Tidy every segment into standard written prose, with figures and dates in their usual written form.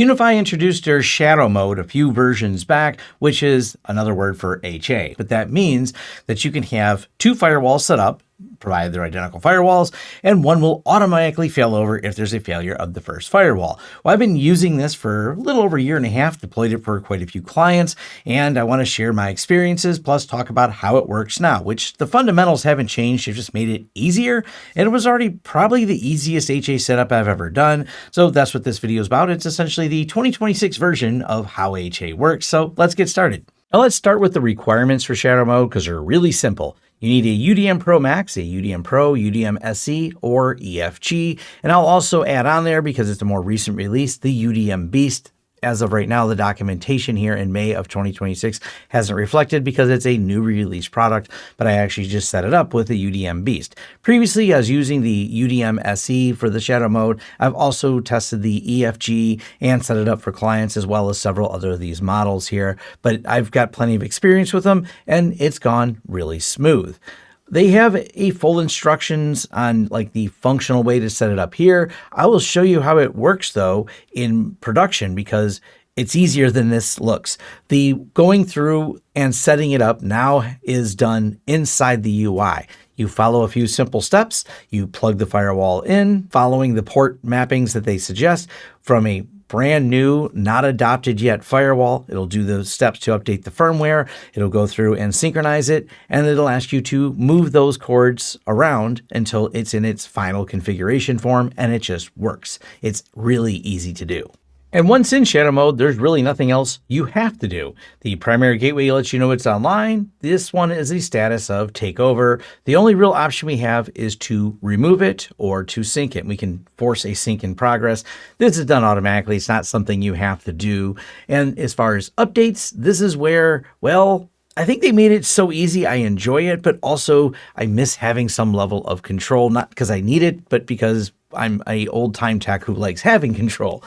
UniFi introduced their shadow mode a few versions back, which is another word for HA. But that means that you can have two firewalls set up, provided they're identical firewalls, and one will automatically fail over if there's a failure of the first firewall. Well, I've been using this for a little over a year and a half, deployed it for quite a few clients, and I want to share my experiences, plus talk about how it works now, which the fundamentals haven't changed. They've just made it easier, and it was already probably the easiest HA setup I've ever done. So that's what this video is about. It's essentially the 2026 version of how HA works. So let's get started. Now let's start with the requirements for shadow mode because they're really simple. You need a UDM Pro Max, a UDM Pro, UDM SE, or EFG. And I'll also add on there, because it's a more recent release, the UDM Beast. As of right now, the documentation here in May of 2026 hasn't reflected because it's a new release product, but I actually just set it up with the UDM Beast. Previously, I was using the UDM SE for the shadow mode. I've also tested the EFG and set it up for clients, as well as several other of these models here, but I've got plenty of experience with them and it's gone really smooth. They have a full instructions on like the functional way to set it up here. I will show you how it works though in production because it's easier than this looks. The going through and setting it up now is done inside the UI. You follow a few simple steps. You plug the firewall in, following the port mappings that they suggest from a brand new, not adopted yet firewall. It'll do the steps to update the firmware. It'll go through and synchronize it, and it'll ask you to move those cords around until it's in its final configuration form, and it just works. It's really easy to do. And once in shadow mode, there's really nothing else you have to do. The primary gateway lets you know it's online. This one is the status of takeover. The only real option we have is to remove it or to sync it. We can force a sync in progress. This is done automatically. It's not something you have to do. And as far as updates, this is where, well, I think they made it so easy. I enjoy it, but also I miss having some level of control, not because I need it, but because I'm an old-time tech who likes having control.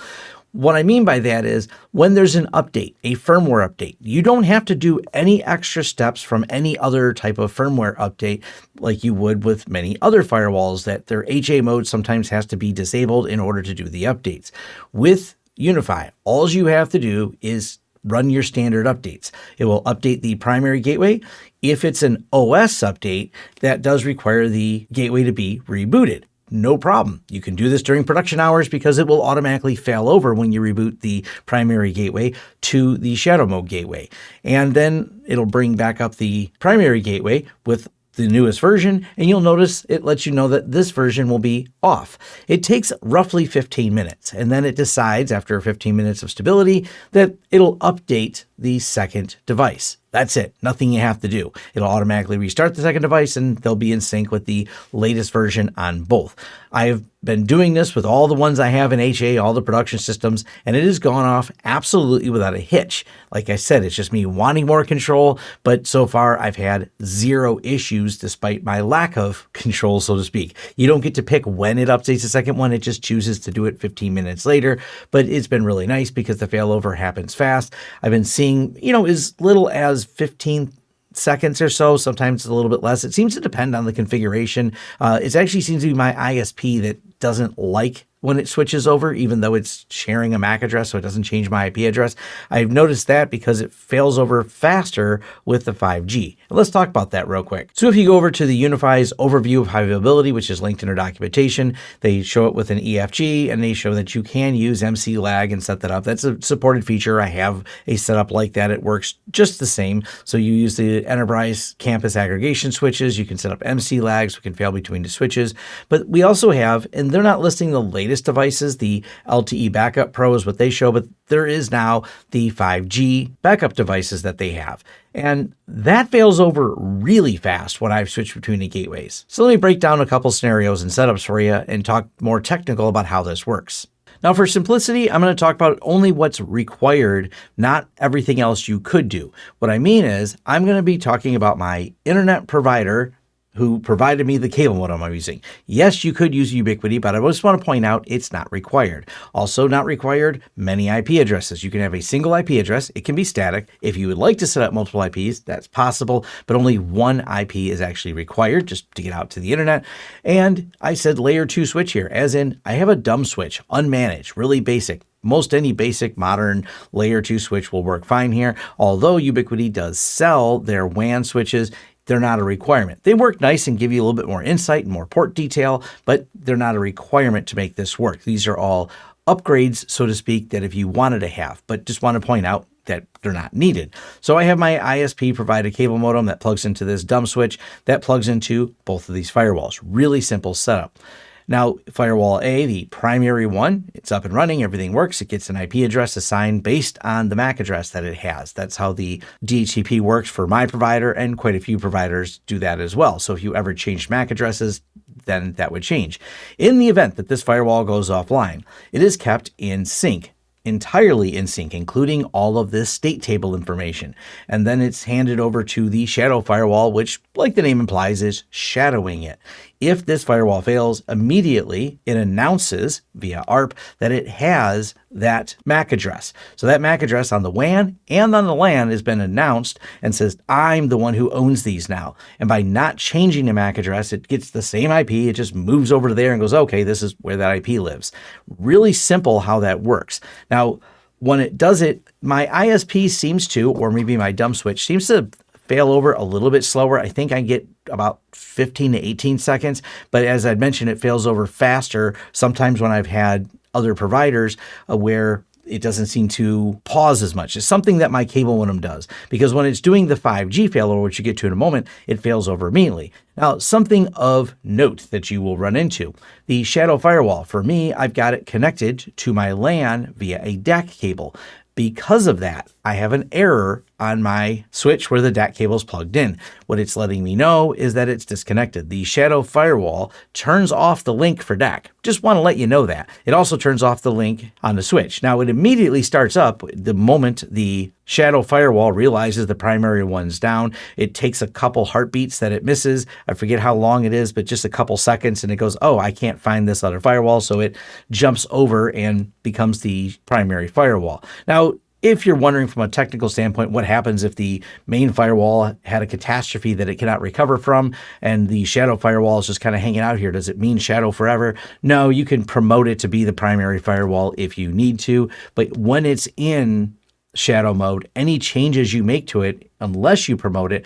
What I mean by that is when there's an update, a firmware update, you don't have to do any extra steps from any other type of firmware update like you would with many other firewalls that their HA mode sometimes has to be disabled in order to do the updates. With UniFi, all you have to do is run your standard updates. It will update the primary gateway. If it's an OS update, that does require the gateway to be rebooted. No problem. You can do this during production hours because it will automatically fail over when you reboot the primary gateway to the shadow mode gateway. And then it'll bring back up the primary gateway with the newest version, and you'll notice it lets you know that this version will be off. It takes roughly 15 minutes, and then it decides after 15 minutes of stability that it'll update the second device. That's it. Nothing you have to do. It'll automatically restart the second device and they'll be in sync with the latest version on both. I've been doing this with all the ones I have in HA, all the production systems, and it has gone off absolutely without a hitch. Like I said, it's just me wanting more control, but so far I've had zero issues despite my lack of control, so to speak. You don't get to pick when it updates the second one. It just chooses to do it 15 minutes later, but it's been really nice because the failover happens fast. I've been seeing, as little as 15 seconds or so. Sometimes it's a little bit less. It seems to depend on the configuration. It actually seems to be my ISP that doesn't like when it switches over, even though it's sharing a MAC address, so it doesn't change my IP address. I've noticed that because it fails over faster with the 5G. Let's talk about that real quick. So if you go over to the UniFi's overview of high availability, which is linked in our documentation, they show it with an EFG and they show that you can use MC lag and set that up. That's a supported feature. I have a setup like that. It works just the same. So you use the enterprise campus aggregation switches. You can set up MC lag so it can fail between the switches. But we also have, and they're not listing the latest devices, the LTE Backup Pro is what they show, but there is now the 5G backup devices that they have. And that fails over really fast when I've switched between the gateways. So let me break down a couple scenarios and setups for you and talk more technical about how this works. Now for simplicity, I'm going to talk about only what's required, not everything else you could do. What I mean is I'm going to be talking about my internet provider who provided me the cable modem I'm using. Yes, you could use Ubiquiti, but I just want to point out it's not required. Also not required, many IP addresses. You can have a single IP address. It can be static. If you would like to set up multiple IPs, that's possible, but only one IP is actually required just to get out to the internet. And I said layer 2 switch here, as in I have a dumb switch, unmanaged, really basic. most any basic modern layer 2 switch will work fine here. Although Ubiquiti does sell their WAN switches, they're not a requirement. They work nice and give you a little bit more insight and more port detail, but they're not a requirement to make this work. These are all upgrades, so to speak, that if you wanted to have, but just want to point out that they're not needed. So I have my ISP provided cable modem that plugs into this dumb switch that plugs into both of these firewalls. Really simple setup. Now, Firewall A, the primary one, it's up and running, everything works. It gets an IP address assigned based on the MAC address that it has. That's how the DHCP works for my provider, and quite a few providers do that as well. So if you ever change MAC addresses, then that would change. In the event that this firewall goes offline, it is kept in sync, entirely in sync, including all of this state table information. And then it's handed over to the shadow firewall, which, like the name implies, is shadowing it. If this firewall fails, immediately it announces via ARP that it has that MAC address. So that MAC address on the WAN and on the LAN has been announced and says, I'm the one who owns these now. And by not changing the MAC address, it gets the same IP. It just moves over to there and goes, okay, this is where that IP lives. Really simple how that works. Now, when it does it, my ISP seems to, or maybe my dumb switch seems to fail over a little bit slower. I think I get about 15 to 18 seconds. But as I'd mentioned, it fails over faster sometimes when I've had other providers where it doesn't seem to pause as much. It's something that my cable modem does, because when it's doing the 5G failover, which you get to in a moment, it fails over immediately. Now, something of note that you will run into, the shadow firewall. For me, I've got it connected to my LAN via a DAC cable. Because of that, I have an error on my switch where the DAC cable is plugged in. What it's letting me know is that it's disconnected. The shadow firewall turns off the link for DAC. Just want to let you know that. It also turns off the link on the switch. Now, it immediately starts up the moment the shadow firewall realizes the primary one's down. It takes a couple heartbeats that it misses. I forget how long it is, but just a couple seconds, and it goes, oh, I can't find this other firewall. So it jumps over and becomes the primary firewall. Now, if you're wondering from a technical standpoint, what happens if the main firewall had a catastrophe that it cannot recover from and the shadow firewall is just kind of hanging out here, does it mean shadow forever? No, you can promote it to be the primary firewall if you need to. But when it's in shadow mode, any changes you make to it, unless you promote it,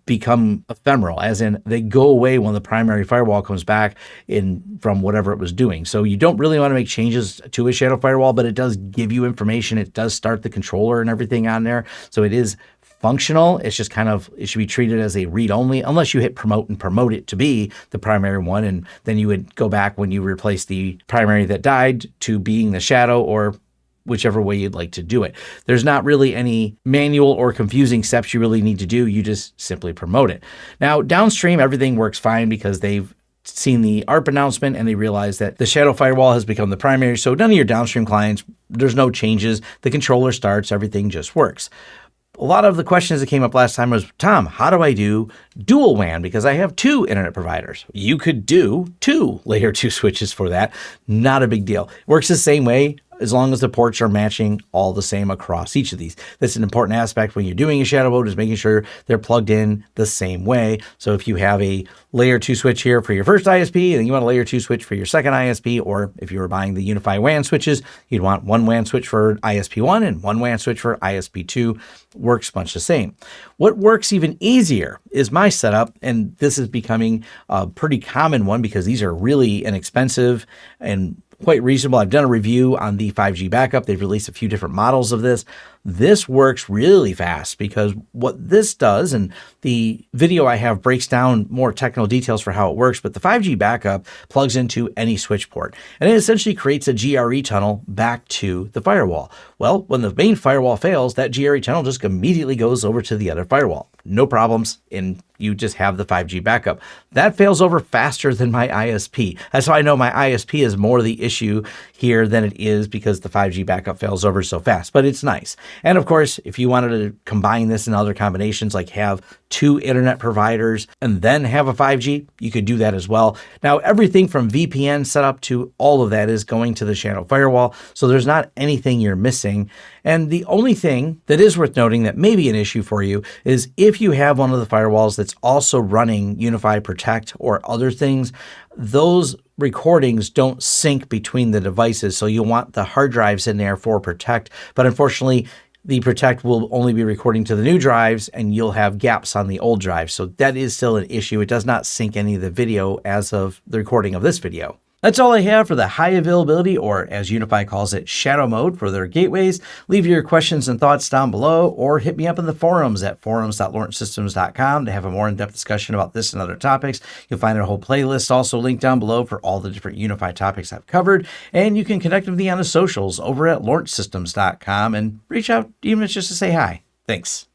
become ephemeral, as in they go away when the primary firewall comes back from whatever it was doing. So you don't really want to make changes to a shadow firewall, but it does give you information. It does start the controller and everything on there. So it is functional. It's just kind of, it should be treated as a read-only, unless you hit promote and promote it to be the primary one. And then you would go back when you replace the primary that died to being the shadow, or whichever way you'd like to do it. There's not really any manual or confusing steps you really need to do. You just simply promote it. Now, downstream, everything works fine because they've seen the ARP announcement and they realize that the shadow firewall has become the primary. So none of your downstream clients, there's no changes. The controller starts, everything just works. A lot of the questions that came up last time was, Tom, how do I do dual WAN? Because I have two internet providers. You could do 2 layer 2 switches for that. Not a big deal. Works the same way as long as the ports are matching all the same across each of these. That's an important aspect when you're doing a shadow mode, is making sure they're plugged in the same way. So if you have a layer 2 switch here for your first ISP, and you want a layer 2 switch for your second ISP, or if you were buying the UniFi WAN switches, you'd want one WAN switch for ISP1 and one WAN switch for ISP2. Works much the same. What works even easier is my setup, and this is becoming a pretty common one because these are really inexpensive and quite reasonable. I've done a review on the 5G backup. They've released a few different models of this. This works really fast because what this does, and the video I have breaks down more technical details for how it works, but the 5G backup plugs into any switch port, and it essentially creates a GRE tunnel back to the firewall. Well, when the main firewall fails, that GRE tunnel just immediately goes over to the other firewall. No problems, and you just have the 5G backup. That fails over faster than my ISP. That's how I know my ISP is more the issue here than it is because the 5G backup fails over so fast, but it's nice. And of course, if you wanted to combine this in other combinations, like have 2 internet providers and then have a 5G, you could do that as well. Now, everything from VPN setup to all of that is going to the shadow firewall, so there's not anything you're missing. And the only thing that is worth noting that may be an issue for you is if you have one of the firewalls that's also running UniFi Protect or other things, those recordings don't sync between the devices. So you'll want the hard drives in there for Protect, but unfortunately, the Protect will only be recording to the new drives and you'll have gaps on the old drives. So that is still an issue. It does not sync any of the video as of the recording of this video. That's all I have for the high availability, or as UniFi calls it, shadow mode for their gateways. Leave your questions and thoughts down below or hit me up in the forums at forums.lawrencesystems.com to have a more in-depth discussion about this and other topics. You'll find a whole playlist also linked down below for all the different UniFi topics I've covered. And you can connect with me on the socials over at lawrencesystems.com and reach out even if it's just to say hi. Thanks.